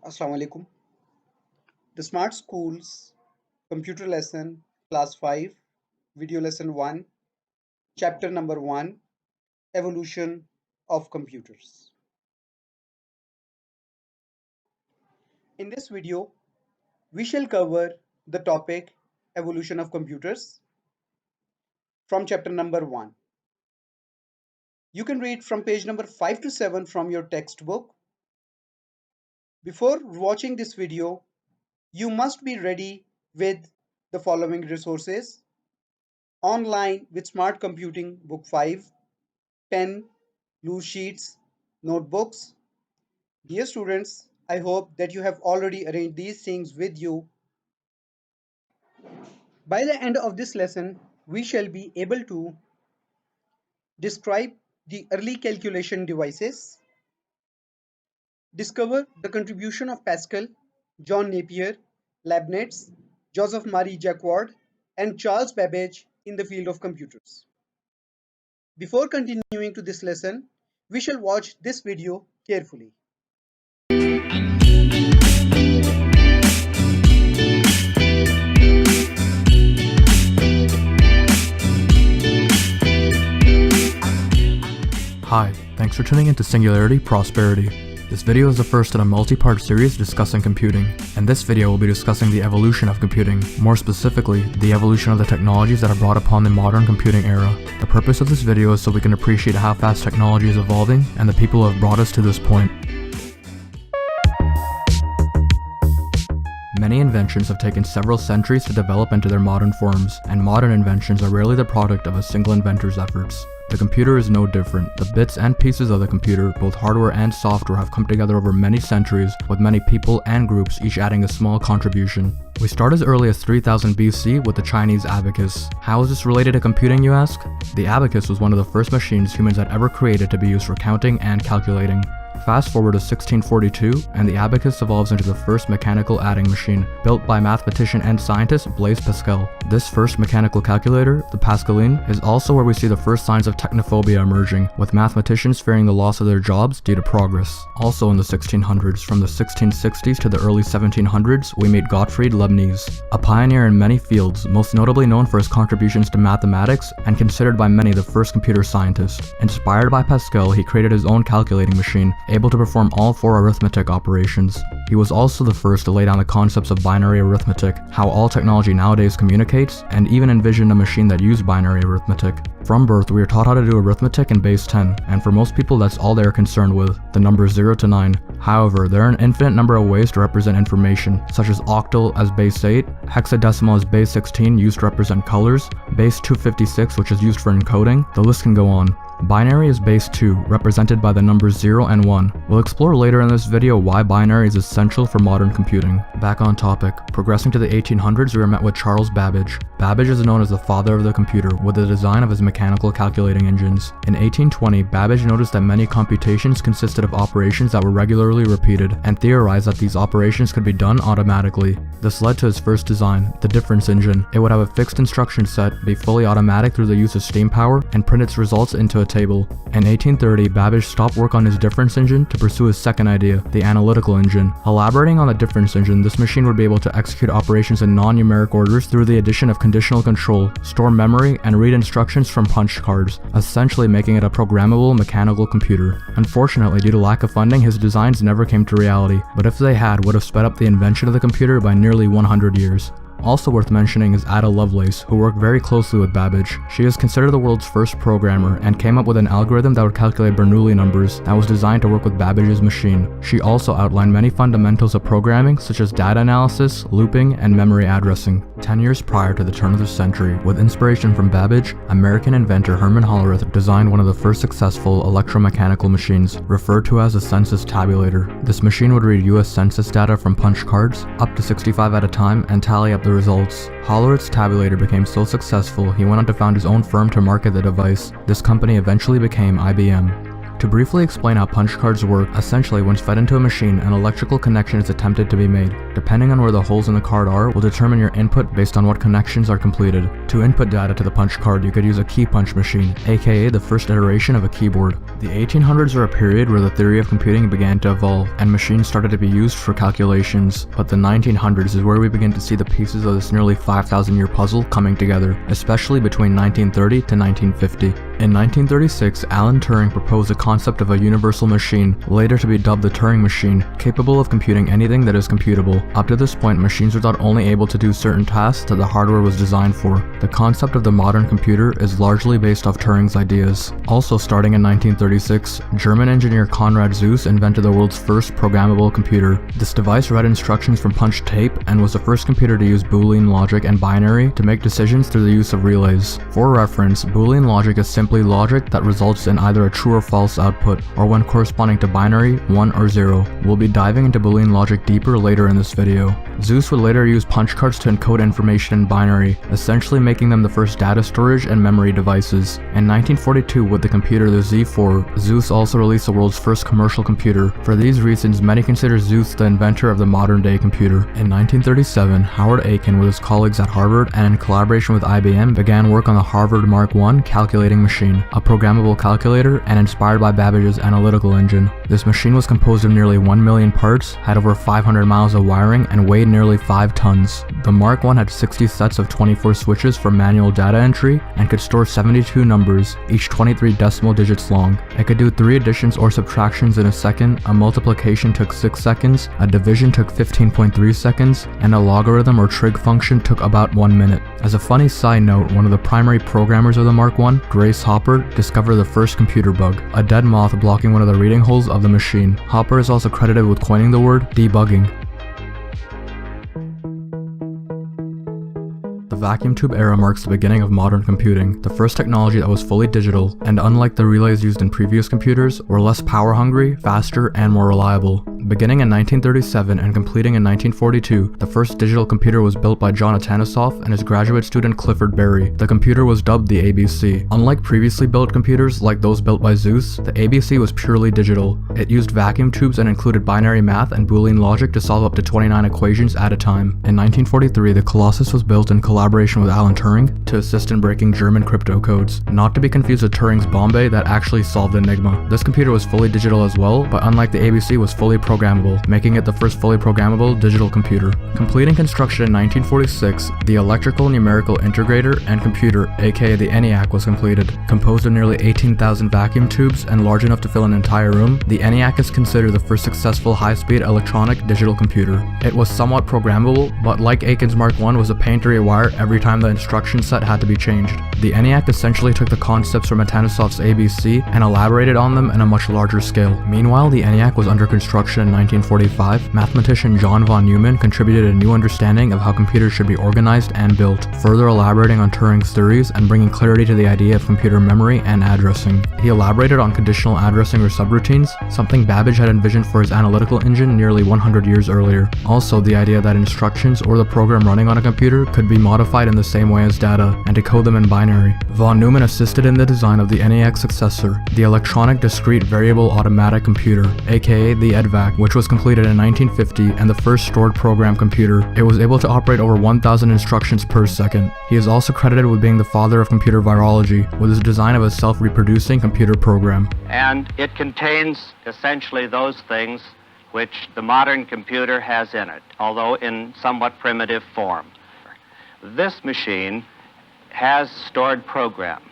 Assalamu alaikum. The Smart Schools Computer Lesson Class 5 Video Lesson 1 Chapter number 1 Evolution of Computers. In this video, we shall cover the topic Evolution of Computers from chapter number 1. You can read from page number 5 to 7 from your textbook. Before watching this video, you must be ready with the following resources: online with Smart Computing Book 5, pen, loose sheets, notebooks. Dear students, I hope that you have already arranged these things with you. By the end of this lesson, we shall be able to describe the early calculation devices, discover the contribution of Pascal, John Napier, Leibniz, Joseph-Marie Jacquard, and Charles Babbage in the field of computers. Before continuing to this lesson, we shall watch this video carefully. Hi, thanks for tuning into Singularity Prosperity. This video is the first in a multi-part series discussing computing. In this video we'll be discussing the evolution of computing, more specifically, the evolution of the technologies that are brought upon the modern computing era. The purpose of this video is so we can appreciate how fast technology is evolving and the people who have brought us to this point. Many inventions have taken several centuries to develop into their modern forms, and modern inventions are rarely the product of a single inventor's efforts. The computer is no different. The bits and pieces of the computer, both hardware and software, have come together over many centuries, with many people and groups each adding a small contribution. We start as early as 3000 BC with the Chinese abacus. How is this related to computing, you ask? The abacus was one of the first machines humans had ever created to be used for counting and calculating. Fast forward to 1642, and the abacus evolves into the first mechanical adding machine, built by mathematician and scientist Blaise Pascal. This first mechanical calculator, the Pascaline, is also where we see the first signs of technophobia emerging, with mathematicians fearing the loss of their jobs due to progress. Also in the 1600s, from the 1660s to the early 1700s, we meet Gottfried Leibniz, a pioneer in many fields, most notably known for his contributions to mathematics and considered by many the first computer scientist. Inspired by Pascal, he created his own calculating machine, able to perform all four arithmetic operations. He was also the first to lay down the concepts of binary arithmetic, how all technology nowadays communicates, and even envisioned a machine that used binary arithmetic. From birth, we are taught how to do arithmetic in base 10, and for most people that's all they are concerned with, the numbers 0 to 9. However, there are an infinite number of ways to represent information, such as octal as base 8, hexadecimal as base 16 used to represent colors, base 256 which is used for encoding, the list can go on. Binary is base 2, represented by the numbers 0 and 1. We'll explore later in this video why binary is essential for modern computing. Back on topic, progressing to the 1800s, we are met with Charles Babbage. Babbage is known as the father of the computer, with the design of his mechanical calculating engines. In 1820, Babbage noticed that many computations consisted of operations that were regularly repeated, and theorized that these operations could be done automatically. This led to his first design, the difference engine. It would have a fixed instruction set, be fully automatic through the use of steam power, and print its results into a table. In 1830, Babbage stopped work on his difference engine to pursue his second idea, the analytical engine. Elaborating on the difference engine, this machine would be able to execute operations in non-numeric orders through the addition of conditional control, store memory, and read instructions from punch cards, essentially making it a programmable mechanical computer. Unfortunately, due to lack of funding, his designs never came to reality, but if they had, would have sped up the invention of the computer by nearly 100 years. Also worth mentioning is Ada Lovelace, who worked very closely with Babbage. She is considered the world's first programmer and came up with an algorithm that would calculate Bernoulli numbers that was designed to work with Babbage's machine. She also outlined many fundamentals of programming such as data analysis, looping, and memory addressing. 10 years prior to the turn of the century, with inspiration from Babbage, American inventor Herman Hollerith designed one of the first successful electromechanical machines, referred to as a census tabulator. This machine would read US census data from punch cards, up to 65 at a time, and tally up the results. Hollerith's tabulator became so successful, he went on to found his own firm to market the device. This company eventually became IBM. To briefly explain how punch cards work, essentially once fed into a machine, an electrical connection is attempted to be made. Depending on where the holes in the card are, will determine your input based on what connections are completed. To input data to the punch card, you could use a key punch machine, aka the first iteration of a keyboard. The 1800s were a period where the theory of computing began to evolve, and machines started to be used for calculations. But the 1900s is where we begin to see the pieces of this nearly 5,000-year puzzle coming together, especially between 1930 to 1950. In 1936, Alan Turing proposed the concept of a universal machine, later to be dubbed the Turing machine, capable of computing anything that is computable. Up to this point, machines were not only able to do certain tasks that the hardware was designed for. The concept of the modern computer is largely based off Turing's ideas. Also starting in 1936, German engineer Konrad Zuse invented the world's first programmable computer. This device read instructions from punched tape and was the first computer to use Boolean logic and binary to make decisions through the use of relays. For reference, Boolean logic is simply logic that results in either a true or false output, or when corresponding to binary, 1 or 0. We'll be diving into Boolean logic deeper later in this video. Zuse would later use punch cards to encode information in binary, essentially making them the first data storage and memory devices. In 1942, with the computer the Z4, Zuse also released the world's first commercial computer. For these reasons, many consider Zuse the inventor of the modern-day computer. In 1937, Howard Aiken with his colleagues at Harvard and in collaboration with IBM began work on the Harvard Mark I calculating machine, a programmable calculator and inspired by Babbage's analytical engine. This machine was composed of nearly 1 million parts, had over 500 miles of wiring, and weighed nearly 5 tons. The Mark I had 60 sets of 24 switches for manual data entry and could store 72 numbers, each 23 decimal digits long. It could do 3 additions or subtractions in a second, a multiplication took 6 seconds, a division took 15.3 seconds, and a logarithm or trig function took about 1 minute. As a funny side note, one of the primary programmers of the Mark I, Grace Hopper, discovered the first computer bug, a dead moth blocking one of the reading holes of the machine. Hopper is also credited with coining the word debugging. The vacuum tube era marks the beginning of modern computing, the first technology that was fully digital, and unlike the relays used in previous computers, were less power hungry, faster, and more reliable. Beginning in 1937 and completing in 1942, the first digital computer was built by John Atanasoff and his graduate student Clifford Berry. The computer was dubbed the ABC. Unlike previously built computers like those built by Zuse, the ABC was purely digital. It used vacuum tubes and included binary math and Boolean logic to solve up to 29 equations at a time. In 1943, the Colossus was built in collaboration with Alan Turing to assist in breaking German crypto codes, not to be confused with Turing's Bombay that actually solved Enigma. This computer was fully digital as well, but unlike the ABC was fully programmable, making it the first fully programmable digital computer. Completing construction in 1946, the Electrical Numerical Integrator and Computer, aka the ENIAC, was completed. Composed of nearly 18,000 vacuum tubes and large enough to fill an entire room, the ENIAC is considered the first successful high-speed electronic digital computer. It was somewhat programmable, but like Aiken's Mark I was a pain to rewire every time the instruction set had to be changed. The ENIAC essentially took the concepts from Atanasoff's ABC and elaborated on them in a much larger scale. Meanwhile, the ENIAC was under construction in 1945. Mathematician John von Neumann contributed a new understanding of how computers should be organized and built, further elaborating on Turing's theories and bringing clarity to the idea of computer memory and addressing. He elaborated on conditional addressing or subroutines, something Babbage had envisioned for his analytical engine nearly 100 years earlier. Also, the idea that instructions or the program running on a computer could be modified in the same way as data and decode them in binary. Von Neumann assisted in the design of the ENIAC successor, the Electronic Discrete Variable Automatic Computer, aka the EDVAC, which was completed in 1950 and the first stored program computer. It was able to operate over 1,000 instructions per second. He is also credited with being the father of computer virology, with his design of a self-reproducing computer program. And it contains essentially those things which the modern computer has in it, although in somewhat primitive form. This machine has stored program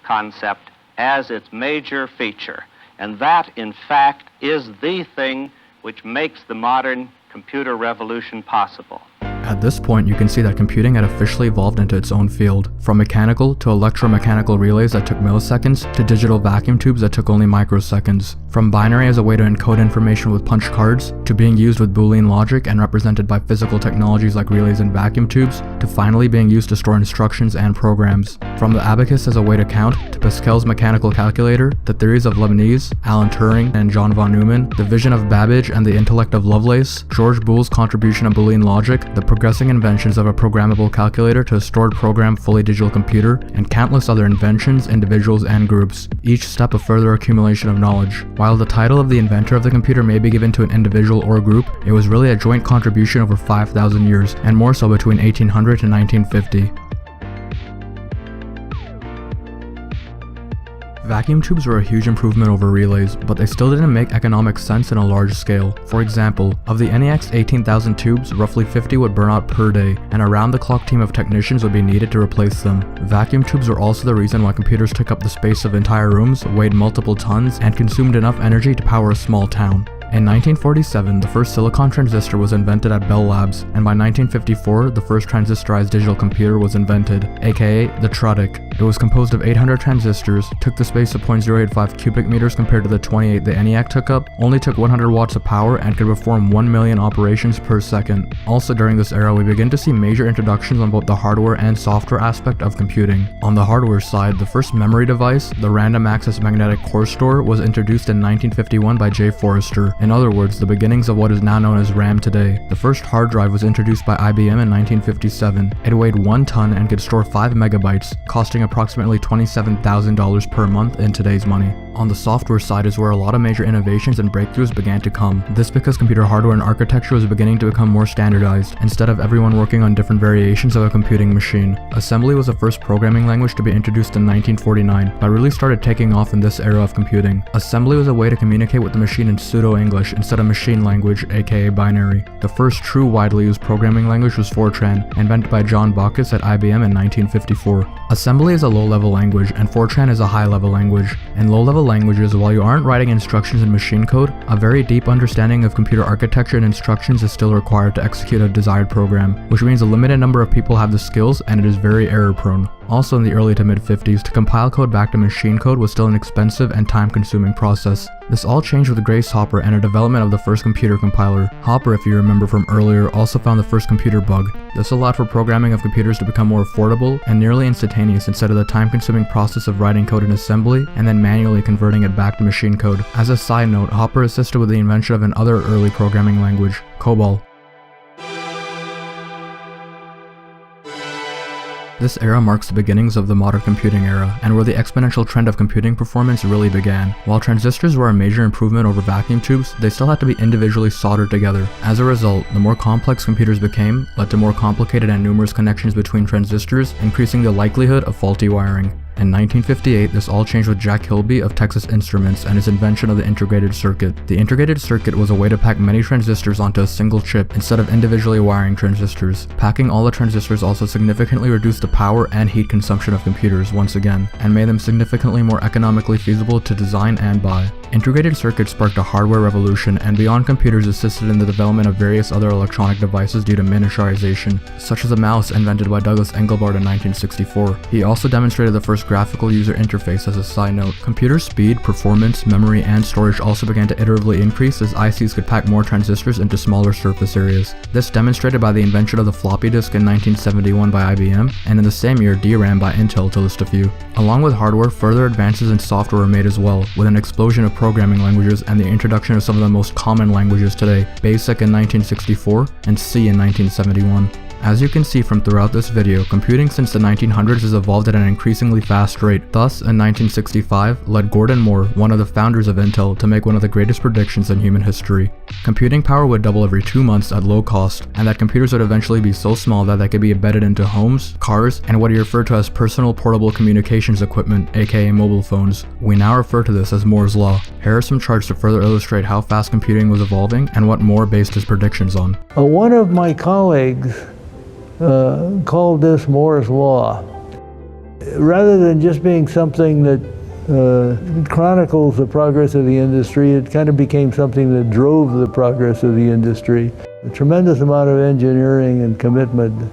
concept as its major feature, and that, in fact, is the thing which makes the modern computer revolution possible. At this point, you can see that computing had officially evolved into its own field, from mechanical to electromechanical relays that took milliseconds to digital vacuum tubes that took only microseconds. From binary as a way to encode information with punch cards, to being used with Boolean logic and represented by physical technologies like relays and vacuum tubes, to finally being used to store instructions and programs. From the abacus as a way to count, to Pascal's mechanical calculator, the theories of Leibniz, Alan Turing, and John von Neumann, the vision of Babbage and the intellect of Lovelace, George Boole's contribution of Boolean logic, the progressing inventions of a programmable calculator to a stored program fully digital computer, and countless other inventions, individuals, and groups, each step a further accumulation of knowledge. While the title of the inventor of the computer may be given to an individual or group, it was really a joint contribution over 5,000 years, and more so between 1800 to 1950. Vacuum tubes were a huge improvement over relays, but they still didn't make economic sense in a large scale. For example, of the NEX 18,000 tubes, roughly 50 would burn out per day, and a round-the-clock team of technicians would be needed to replace them. Vacuum tubes were also the reason why computers took up the space of entire rooms, weighed multiple tons, and consumed enough energy to power a small town. In 1947, the first silicon transistor was invented at Bell Labs, and by 1954, the first transistorized digital computer was invented, aka the Trudic. It was composed of 800 transistors, took the space of 0.085 cubic meters compared to the 28 the ENIAC took up, only took 100 watts of power, and could perform 1 million operations per second. Also during this era, we begin to see major introductions on both the hardware and software aspect of computing. On the hardware side, the first memory device, the Random Access Magnetic Core Store, was introduced in 1951 by J. Forrester. In other words, the beginnings of what is now known as RAM today. The first hard drive was introduced by IBM in 1957. It weighed 1 ton and could store 5 megabytes, costing approximately $27,000 per month in today's money. On the software side is where a lot of major innovations and breakthroughs began to come. This because computer hardware and architecture was beginning to become more standardized, instead of everyone working on different variations of a computing machine. Assembly was the first programming language to be introduced in 1949, but really started taking off in this era of computing. Assembly was a way to communicate with the machine in pseudo-English instead of machine language, aka binary. The first true widely used programming language was Fortran, invented by John Baucus at IBM in 1954. Assembly is a low-level language, and Fortran is a high-level language. In low-level languages, while you aren't writing instructions in machine code, a very deep understanding of computer architecture and instructions is still required to execute a desired program, which means a limited number of people have the skills, and it is very error-prone. Also in the early to mid-50s, to compile code back to machine code was still an expensive and time-consuming process. This all changed with Grace Hopper and her development of the first computer compiler. Hopper, if you remember from earlier, also found the first computer bug. This allowed for programming of computers to become more affordable and nearly instantaneous instead of the time-consuming process of writing code in assembly and then manually converting it back to machine code. As a side note, Hopper assisted with the invention of another early programming language, COBOL. This era marks the beginnings of the modern computing era, and where the exponential trend of computing performance really began. While transistors were a major improvement over vacuum tubes, they still had to be individually soldered together. As a result, the more complex computers became, led to more complicated and numerous connections between transistors, increasing the likelihood of faulty wiring. In 1958, this all changed with Jack Kilby of Texas Instruments and his invention of the integrated circuit. The integrated circuit was a way to pack many transistors onto a single chip instead of individually wiring transistors. Packing all the transistors also significantly reduced the power and heat consumption of computers once again, and made them significantly more economically feasible to design and buy. Integrated circuits sparked a hardware revolution, and beyond computers assisted in the development of various other electronic devices due to miniaturization, such as a mouse invented by Douglas Engelbart in 1964. He also demonstrated the first graphical user interface. As a side note, computer speed, performance, memory, and storage also began to iteratively increase as ICs could pack more transistors into smaller surface areas. This demonstrated by the invention of the floppy disk in 1971 by IBM, and in the same year DRAM by Intel, to list a few. Along with hardware, further advances in software were made as well, with an explosion of programming languages and the introduction of some of the most common languages today, BASIC in 1964 and C in 1971. As you can see from throughout this video, computing since the 1900s has evolved at an increasingly fast rate. Thus, in 1965, led Gordon Moore, one of the founders of Intel, to make one of the greatest predictions in human history. Computing power would double every 2 months at low cost, and that computers would eventually be so small that they could be embedded into homes, cars, and what he referred to as personal portable communications equipment, aka mobile phones. We now refer to this as Moore's Law. Here are some charts to further illustrate how fast computing was evolving and what Moore based his predictions on. One of my colleagues called this Moore's Law. Rather than just being something that chronicles the progress of the industry, it kind of became something that drove the progress of the industry. A tremendous amount of engineering and commitment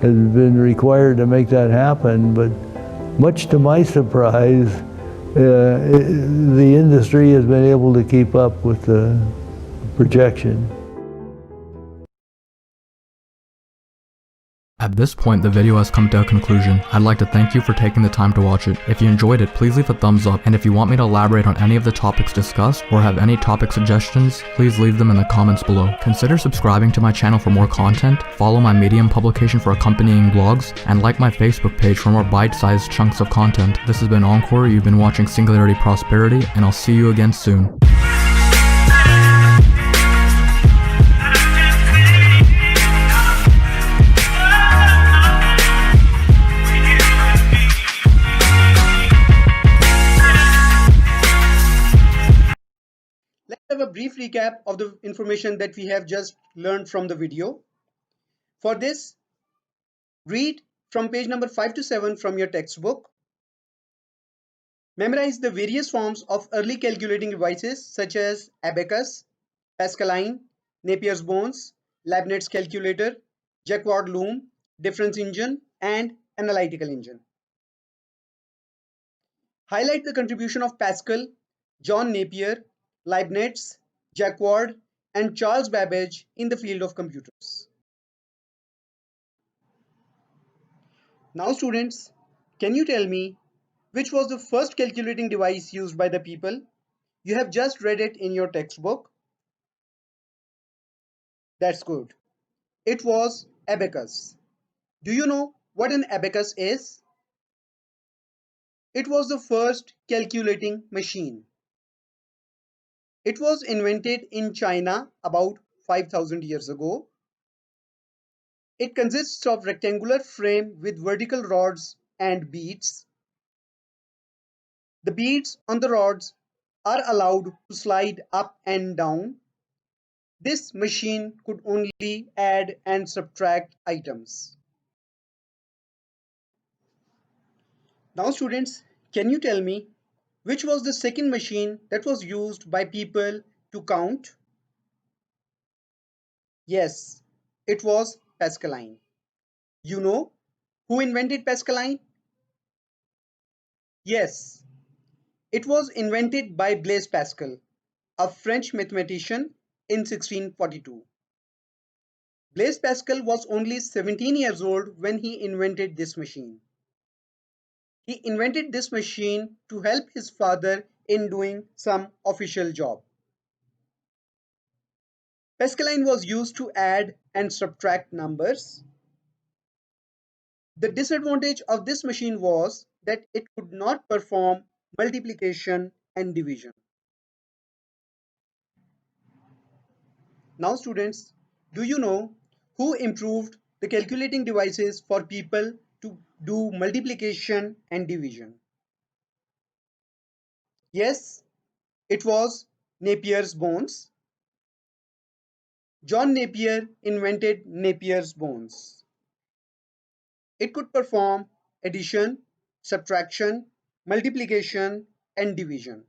has been required to make that happen, but much to my surprise, the industry has been able to keep up with the projection. At this point, the video has come to a conclusion. I'd like to thank you for taking the time to watch it. If you enjoyed it, please leave a thumbs up, and if you want me to elaborate on any of the topics discussed or have any topic suggestions, please leave them in the comments below. Consider subscribing to my channel for more content, follow my Medium publication for accompanying blogs, and like my Facebook page for more bite-sized chunks of content. This has been Encore, you've been watching Singularity Prosperity, and I'll see you again soon. Let's have a brief recap of the information that we have just learned from the video. For this, read from page number 5 to 7 from your textbook. Memorize the various forms of early calculating devices such as abacus, Pascaline, Napier's bones, Leibniz calculator, Jacquard loom, difference engine, and analytical engine. Highlight the contribution of Pascal, John Napier, Leibniz, Jacquard, and Charles Babbage in the field of computers. Now students, can you tell me which was the first calculating device used by the people? You have just read it in your textbook. That's good. It was abacus. Do you know what an abacus is? It was the first calculating machine. It was invented in China about 5,000 years ago. It consists of rectangular frame with vertical rods and beads. The beads on the rods are allowed to slide up and down. This machine could only add and subtract items. Now students, can you tell me which was the second machine that was used by people to count? Yes, it was Pascaline. You know who invented Pascaline? Yes, it was invented by Blaise Pascal, a French mathematician in 1642. Blaise Pascal was only 17 years old when he invented this machine. He invented this machine to help his father in doing some official job. Pascaline was used to add and subtract numbers. The disadvantage of this machine was that it could not perform multiplication and division. Now students, do you know who improved the calculating devices for people to do multiplication and division? Yes, it was Napier's bones. John Napier invented Napier's bones. It could perform addition, subtraction, multiplication, and division.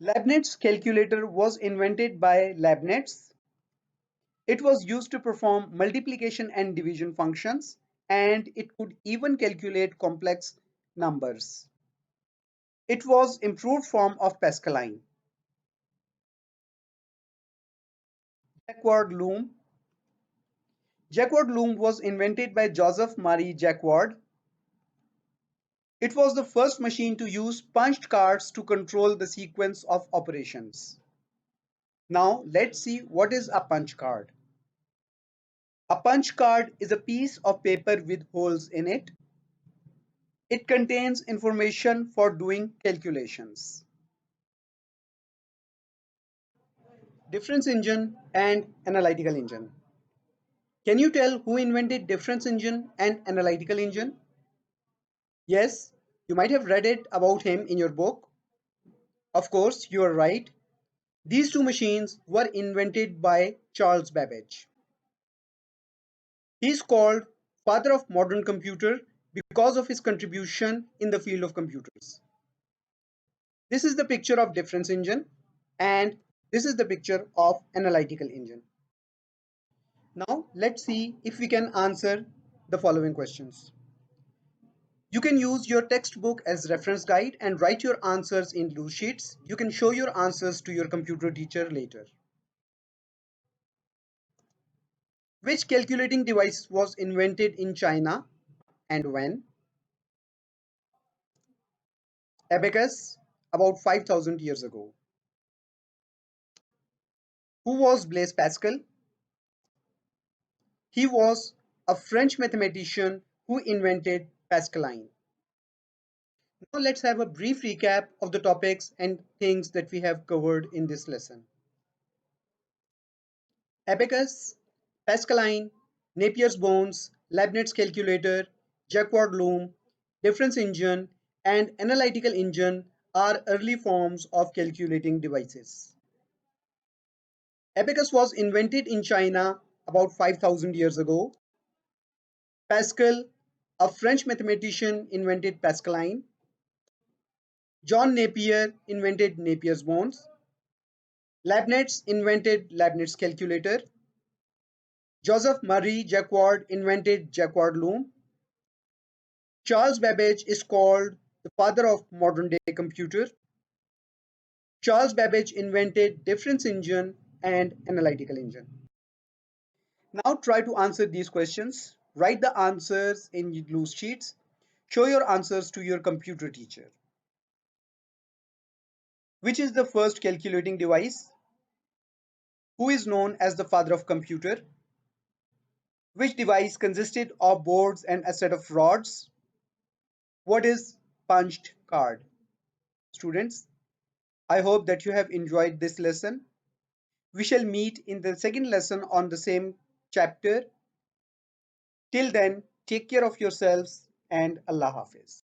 Leibniz calculator was invented by Leibniz. It was used to perform multiplication and division functions, and it could even calculate complex numbers. It was improved form of Pascaline. Jacquard loom. Jacquard loom was invented by Joseph Marie Jacquard. It was the first machine to use punched cards to control the sequence of operations. Now let's see what is a punch card. A punch card is a piece of paper with holes in it. It contains information for doing calculations. Difference engine and analytical engine. Can you tell who invented difference engine and analytical engine? Yes, you might have read it about him in your book. Of course, you are right. These two machines were invented by Charles Babbage. He is called father of modern computer because of his contribution in the field of computers. This is the picture of difference engine and this is the picture of analytical engine. Now let's see if we can answer the following questions. You can use your textbook as reference guide and write your answers in loose sheets. You can show your answers to your computer teacher later. Which calculating device was invented in China and when? Abacus, about 5,000 years ago. Who was Blaise Pascal? He was a French mathematician who invented Pascaline. Now let's have a brief recap of the topics and things that we have covered in this lesson. Abacus, Pascaline, Napier's bones, Leibniz calculator, Jacquard loom, difference engine, and analytical engine are early forms of calculating devices. Abacus was invented in China about 5,000 years ago. Pascal, a French mathematician, invented Pascaline. John Napier invented Napier's bones. Leibniz invented Leibniz calculator. Joseph Marie Jacquard invented Jacquard loom. Charles Babbage is called the father of modern day computer. Charles Babbage invented difference engine and analytical engine. Now try to answer these questions. Write the answers in loose sheets. Show your answers to your computer teacher. Which is the first calculating device? Who is known as the father of computer? Which device consisted of boards and a set of rods? What is punched card? Students, I hope that you have enjoyed this lesson. We shall meet in the second lesson on the same chapter. Till then, take care of yourselves and Allah Hafiz.